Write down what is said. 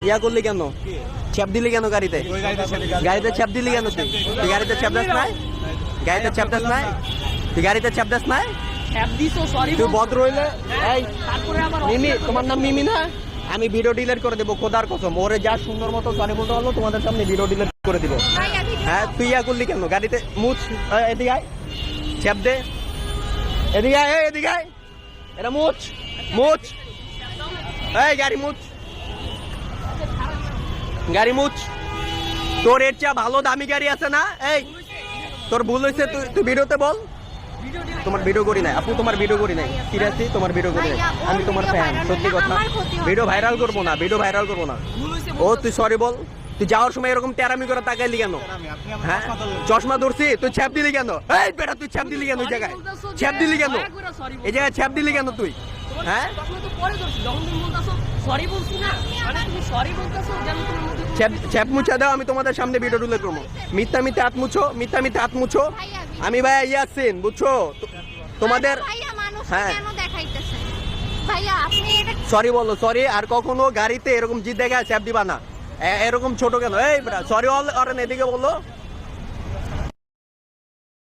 ইয়া করলি কেন? ছেপ দিলি কেন গাড়িতে? গাড়িতে ছেপ দিলি কেন? তুই গাড়িতে ছেপ দাস নাই? গাড়িতে ছেপ দাস নাই? তুই গাড়িতে ছেপ দাস নাই? তুই ভদ্র হইলে এই মিমি, তোমার নাম মিমি না? আমি ভিডিও ডিলিট করে দেবো খোদার কসম। ওরে যা সুন্দর মতো সরি বলতে পারলো তোমাদের সামনে ভিডিও ডিলিট করে দিব। হ্যাঁ তুই ইয়া করলি কেন? গাড়িতে মুছ, এদিকে আয়, ছেপ দে, এদিকে আয়, এদিকে আয়, এটা মুছ, মুছ, এই গাড়ি মুছ, গাড়ি মুছ। তোর এর চেয়ে ভালো দামি গাড়ি আছে না? এই তোর ভুল হয়েছে, তুই ভিডিওতে বল। তোমার ভিডিও করি নাই আপু, তোমার ভিডিও করি নাই, সিরিয়াসলি তোমার ভিডিও করি নাই। আমি তোমার ফ্যান, সত্যি কথা। ভিডিও ভাইরাল করবো না, ভিডিও ভাইরাল করবো না। ও তুই সরি বল। তুই যাওয়ার সময় এরকম টেরামি করে তাকাইলি কেন? হ্যাঁ চশমা ধরছি, তুই ছ্যাপ দিলি কেন? এই বেটা তুই ছ্যাপ দিলি কেন? ওই জায়গায় ছ্যাপ দিলি কেন? এই জায়গায় ছ্যাপ দিলি কেন তুই? হ্যাঁ ছ্যাপ মুছা দাও, আমি তোমাদের সামনে ভিডিও ডিলিট করবো। মিথ্যা মিথ্যা হাত মুছো, মিথ্যা মিথ্যা হাত মুছো। আমি ভাইয়া ইয়াসিন, বুঝছো তোমাদের? হ্যাঁ সরি বলো, সরি। আর কখনো গাড়িতে এরকম জিদ দেখা ছ্যাপ দিবা না। এরকম ছোট কেন? এই সরি অল, এদিকে বলো।